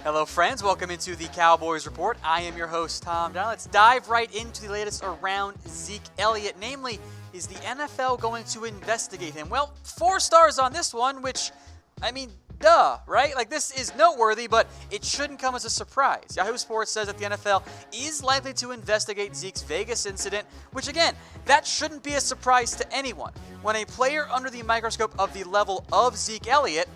Hello friends, welcome into the Cowboys Report. I am your host, Tom Downey. Let's dive right into the latest around Zeke Elliott. Namely, is the NFL going to investigate him? Well, 4 stars on this one, which, duh, right? Like, this is noteworthy, but it shouldn't come as a surprise. Yahoo Sports says that the NFL is likely to investigate Zeke's Vegas incident, which again, that shouldn't be a surprise to anyone. When a player under the microscope of the level of Zeke Elliott,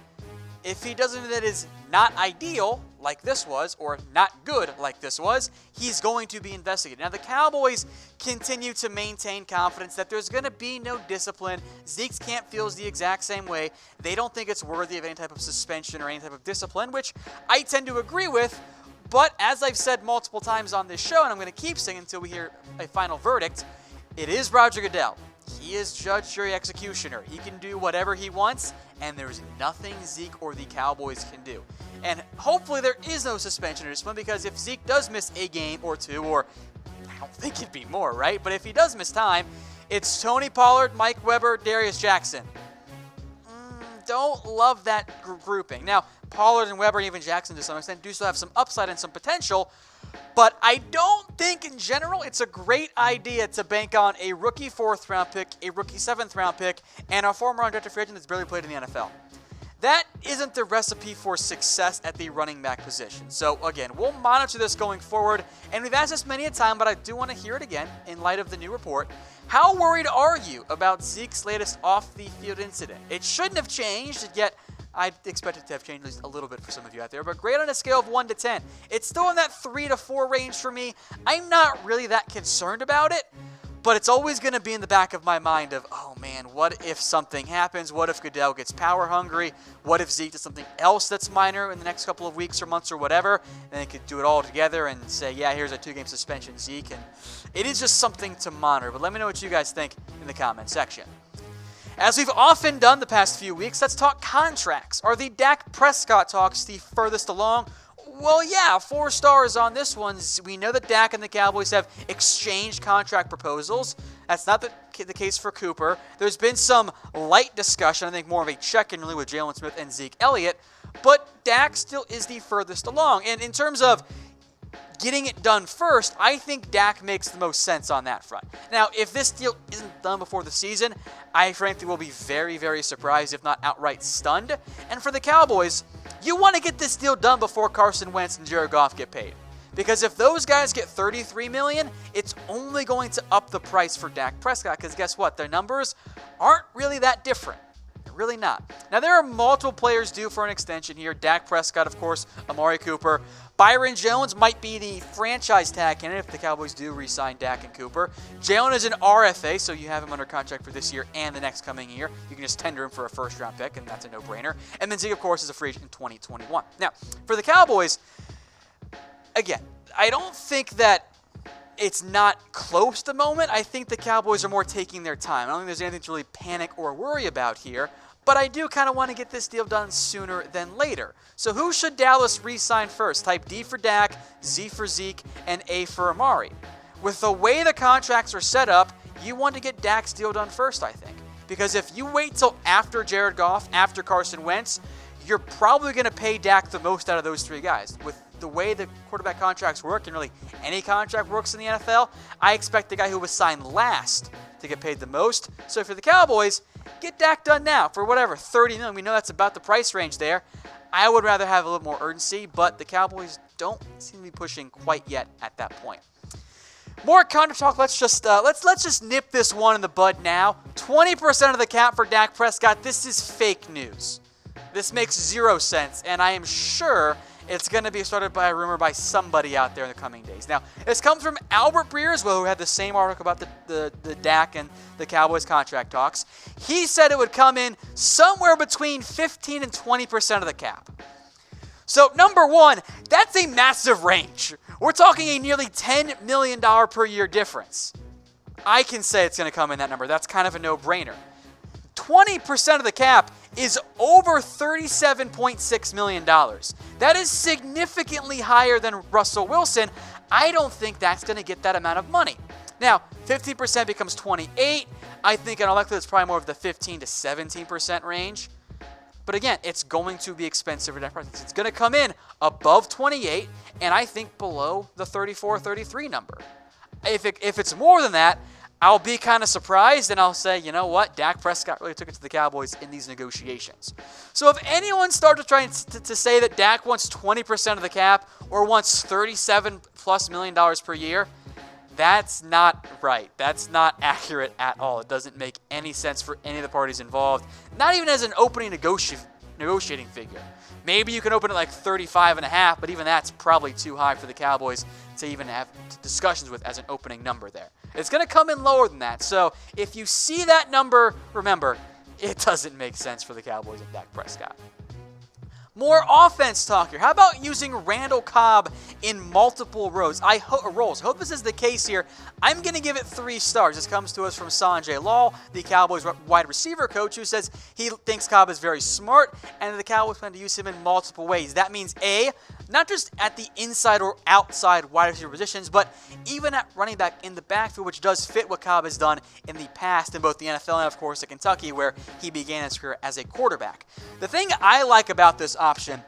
if he does something that is not ideal, like this was, or not good, like this was, he's going to be investigated. Now, the Cowboys continue to maintain confidence that there's going to be no discipline. Zeke's camp feels the exact same way. They don't think it's worthy of any type of suspension or any type of discipline, which I tend to agree with. But as I've said multiple times on this show, and I'm going to keep saying until we hear a final verdict, it is Roger Goodell. He is judge, jury, executioner. He can do whatever he wants, and there's nothing Zeke or the Cowboys can do. And hopefully there is no suspension or discipline, because if Zeke does miss a game or two, or I don't think it'd be more, right? But if he does miss time, it's Tony Pollard, Mike Weber, Darius Jackson. Don't love that grouping. Now, Pollard and Weber and even Jackson to some extent do still have some upside and some potential, but I don't think in general it's a great idea to bank on a rookie 4th round pick, a rookie 7th round pick, and a former undrafted free agent that's barely played in the NFL. That isn't the recipe for success at the running back position. So again, we'll monitor this going forward, and we've asked this many a time, but I do want to hear it again in light of the new report. How worried are you about Zeke's latest off-the-field incident? It shouldn't have changed, yet I'd expect it to have changed at least a little bit for some of you out there, but grade on a scale of 1 to 10. It's still in that 3 to 4 range for me. I'm not really that concerned about it, but it's always going to be in the back of my mind of, oh man, what if something happens? What if Goodell gets power hungry? What if Zeke does something else that's minor in the next couple of weeks or months or whatever? And they could do it all together and say, yeah, here's a 2-game suspension, Zeke. And it is just something to monitor, but let me know what you guys think in the comment section. As we've often done the past few weeks, let's talk contracts. Are the Dak Prescott talks the furthest along? Well, yeah, 4 stars on this one. We know that Dak and the Cowboys have exchanged contract proposals. That's not the case for Cooper. There's been some light discussion, I think more of a check-in really with Jalen Smith and Zeke Elliott, but Dak still is the furthest along. And in terms of getting it done first, I think Dak makes the most sense on that front. Now, if this deal isn't done before the season, I frankly will be very, very surprised, if not outright stunned. And for the Cowboys, you want to get this deal done before Carson Wentz and Jared Goff get paid. Because if those guys get $33 million, it's only going to up the price for Dak Prescott, because guess what? Their numbers aren't really that different. Really not. Now, there are multiple players due for an extension here. Dak Prescott, of course, Amari Cooper. Byron Jones might be the franchise tag candidate if the Cowboys do re-sign Dak and Cooper. Jalen is an RFA, so you have him under contract for this year and the next coming year. You can just tender him for a first-round pick, and that's a no-brainer. And then Zeke, of course, is a free agent in 2021. Now, for the Cowboys, again, I don't think that it's not close to the moment. I think the Cowboys are more taking their time. I don't think there's anything to really panic or worry about here. But I do kind of want to get this deal done sooner than later. So who should Dallas re-sign first? Type D for Dak, Z for Zeke, and A for Amari. With the way the contracts are set up, you want to get Dak's deal done first, I think. Because if you wait till after Jared Goff, after Carson Wentz, you're probably going to pay Dak the most out of those 3 guys. With the way the quarterback contracts work, and really any contract works in the NFL, I expect the guy who was signed last to get paid the most. So for the Cowboys, get Dak done now for whatever, $30 million. We know that's about the price range there. I would rather have a little more urgency, but the Cowboys don't seem to be pushing quite yet at that point. More counter talk. Let's just nip this one in the bud now. 20% of the cap for Dak Prescott. This is fake news. This makes 0 sense, and I am sure it's going to be started by a rumor by somebody out there in the coming days. Now, this comes from Albert Breer as well, who had the same article about the Dak and the Cowboys contract talks. He said it would come in somewhere between 15 and 20% of the cap. So, number one, that's a massive range. We're talking a nearly $10 million per year difference. I can say it's going to come in that number. That's kind of a no-brainer. 20% of the cap is over $37.6 million. That is significantly higher than Russell Wilson. I don't think that's going to get that amount of money. Now, 15% becomes 28. I think in all likelihood it's probably more of the 15 to 17% range. But again, it's going to be expensive for Dak Prescott. It's going to come in above 28, and I think below the 34, 33 number. If it's more than that, I'll be kind of surprised, and I'll say, you know what? Dak Prescott really took it to the Cowboys in these negotiations. So if anyone started trying to say that Dak wants 20% of the cap or wants $37+ million per year, that's not right. That's not accurate at all. It doesn't make any sense for any of the parties involved, not even as an opening negotiating figure. Maybe you can open it like 35.5, but even that's probably too high for the Cowboys to even have discussions with as an opening number there. It's going to come in lower than that. So if you see that number, remember, it doesn't make sense for the Cowboys and Dak Prescott. More offense talk here. How about using Randall Cobb in multiple roles? I hope this is the case here. I'm going to give it 3 stars. This comes to us from Sanjay Lal, the Cowboys wide receiver coach, who says he thinks Cobb is very smart and the Cowboys plan to use him in multiple ways. That means A, not just at the inside or outside wide receiver positions, but even at running back in the backfield, which does fit what Cobb has done in the past in both the NFL and, of course, at Kentucky, where he began his career as a quarterback. The thing I like about this option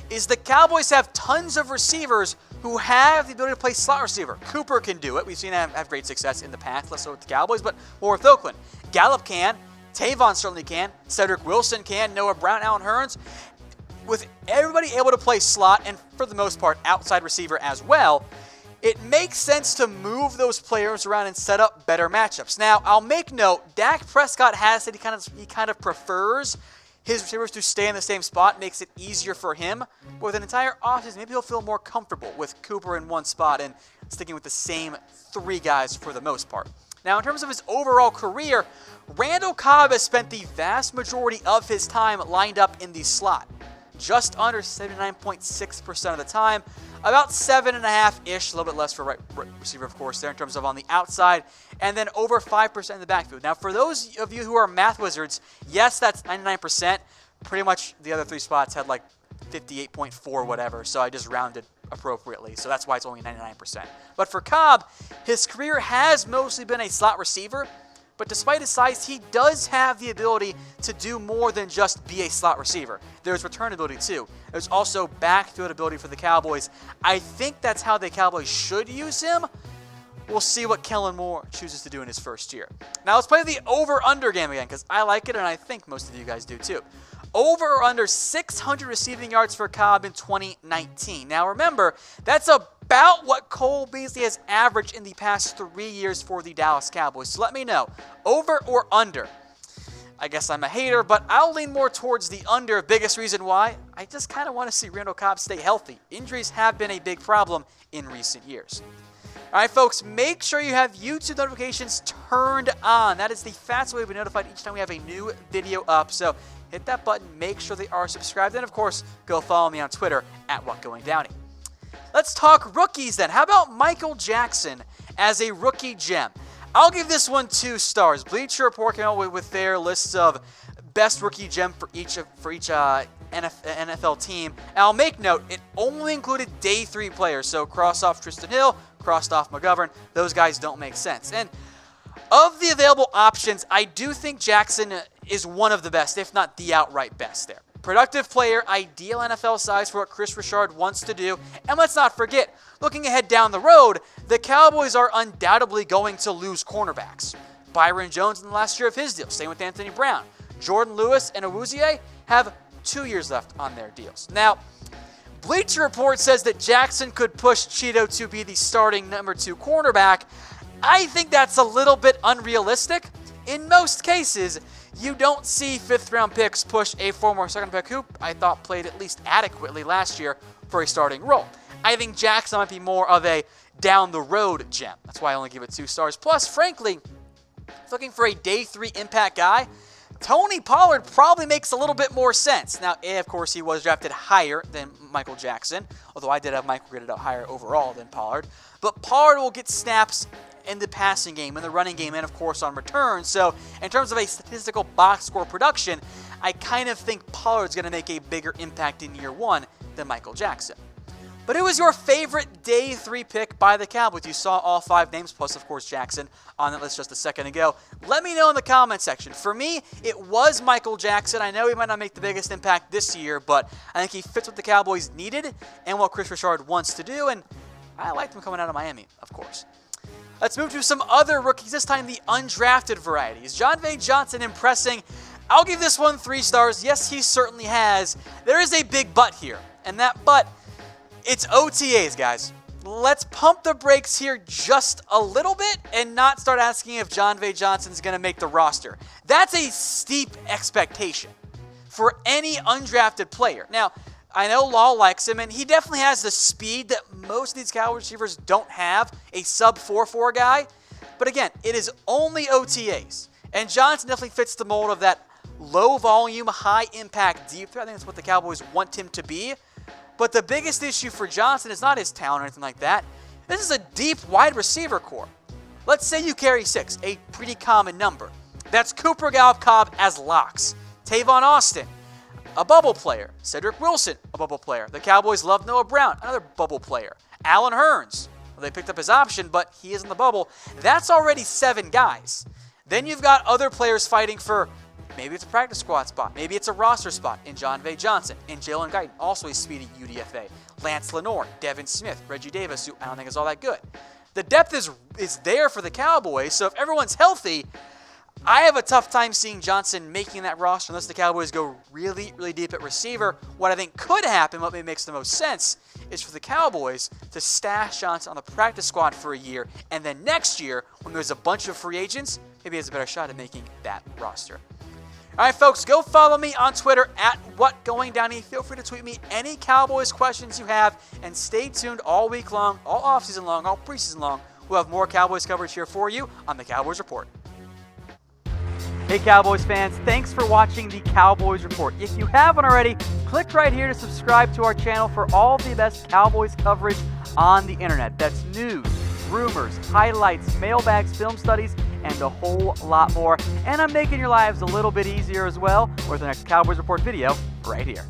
is the Cowboys have tons of receivers who have the ability to play slot receiver. Cooper can do it. We've seen him have great success in the past, less so with the Cowboys, but more with Oakland. Gallup can. Tavon certainly can. Cedric Wilson can. Noah Brown, Allen Hurns. With everybody able to play slot and, for the most part, outside receiver as well, it makes sense to move those players around and set up better matchups. Now, I'll make note, Dak Prescott has said he kind of prefers his receivers to stay in the same spot, makes it easier for him. But with an entire offseason, maybe he'll feel more comfortable with Cooper in one spot and sticking with the same 3 guys for the most part. Now, in terms of his overall career, Randall Cobb has spent the vast majority of his time lined up in the slot. Just under 79.6% of the time, about 7.5-ish, a little bit less for right receiver, of course, there in terms of on the outside, and then over 5% in the backfield. Now, for those of you who are math wizards, yes, that's 99%. Pretty much the other 3 spots had like 58.4 whatever, so I just rounded appropriately, so that's why it's only 99%. But for Cobb, his career has mostly been a slot receiver, but despite his size, he does have the ability to do more than just be a slot receiver. There's return ability too. There's also backfield ability for the Cowboys. I think that's how the Cowboys should use him. We'll see what Kellen Moore chooses to do in his first year. Now let's play the over-under game again, because I like it and I think most of you guys do too. Over or under 600 receiving yards for Cobb in 2019. Now remember, that's about what Cole Beasley has averaged in the past 3 years for the Dallas Cowboys. So let me know, over or under? I guess I'm a hater, but I'll lean more towards the under. Biggest reason why? I just kind of want to see Randall Cobb stay healthy. Injuries have been a big problem in recent years. All right, folks, make sure you have YouTube notifications turned on. That is the fastest way to be notified each time we have a new video up. So hit that button, make sure they are subscribed, and of course, go follow me on Twitter at WhatGoingDowney. Let's talk rookies then. How about Michael Jackson as a rookie gem? I'll give this one 2 stars. Bleacher Report came out with their lists of best rookie gem for each NFL team. And I'll make note, it only included day 3 players, so cross off Tristan Hill, crossed off McGovern. Those guys don't make sense. And of the available options, I do think Jackson is one of the best, if not the outright best there. Productive player, ideal NFL size for what Chris Richard wants to do. And let's not forget, looking ahead down the road, the Cowboys are undoubtedly going to lose cornerbacks. Byron Jones in the last year of his deal, same with Anthony Brown. Jordan Lewis and Awuzie have 2 years left on their deals. Now, Bleacher Report says that Jackson could push Cheeto to be the starting number 2 cornerback. I think that's a little bit unrealistic. In most cases, you don't see 5th-round picks push a former second-pick who I thought played at least adequately last year for a starting role. I think Jackson might be more of a down-the-road gem. That's why I only give it 2 stars. Plus, frankly, looking for a day 3 impact guy, Tony Pollard probably makes a little bit more sense. Now, of course, he was drafted higher than Michael Jackson, although I did have Michael graded out higher overall than Pollard. But Pollard will get snaps in the passing game, in the running game, and of course on return. So in terms of a statistical box score production, I kind of think Pollard's going to make a bigger impact in year 1 than Michael Jackson. But who was your favorite day 3 pick by the Cowboys? You saw all 5 names, plus, of course, Jackson on that list just a second ago. Let me know in the comment section. For me, it was Michael Jackson. I know he might not make the biggest impact this year, but I think he fits what the Cowboys needed and what Chris Richard wants to do, and I liked him coming out of Miami, of course. Let's move to some other rookies, this time the undrafted varieties. Jon'Vea Johnson impressing. I'll give this one 3 stars. Yes, he certainly has. There is a big but here, and that but, it's OTAs, guys. Let's pump the brakes here just a little bit and not start asking if Jon'Vea Johnson's going to make the roster. That's a steep expectation for any undrafted player. Now, I know Law likes him, and he definitely has the speed that most of these Cowboys receivers don't have, a sub 4.4 guy. But again, it is only OTAs. And Johnson definitely fits the mold of that low volume, high impact deep threat. I think that's what the Cowboys want him to be. But the biggest issue for Johnson is not his talent or anything like that. This is a deep wide receiver core. Let's say you carry 6, a pretty common number. That's Cooper, Gallup, Cobb as locks. Tavon Austin, a bubble player. Cedric Wilson, a bubble player. The Cowboys love Noah Brown, another bubble player. Alan Hearns, well, they picked up his option, but he is in the bubble. That's already 7 guys. Then you've got other players fighting for, maybe it's a practice squad spot. Maybe it's a roster spot in Jon'Vea Johnson, in Jalen Guyton, also a speedy UDFA. Lance Lenore, Devin Smith, Reggie Davis, who I don't think is all that good. The depth is there for the Cowboys, so if everyone's healthy, I have a tough time seeing Johnson making that roster unless the Cowboys go really, really deep at receiver. What I think could happen, what maybe makes the most sense, is for the Cowboys to stash Johnson on the practice squad for a year, and then next year, when there's a bunch of free agents, maybe he has a better shot at making that roster. All right, folks, go follow me on Twitter at WhatGoingDowney. Feel free to tweet me any Cowboys questions you have, and stay tuned all week long, all offseason long, all preseason long. We'll have more Cowboys coverage here for you on the Cowboys Report. Hey, Cowboys fans, thanks for watching the Cowboys Report. If you haven't already, click right here to subscribe to our channel for all the best Cowboys coverage on the internet. That's news, rumors, highlights, mailbags, film studies, and a whole lot more. And I'm making your lives a little bit easier as well with the next Cowboys Report video right here.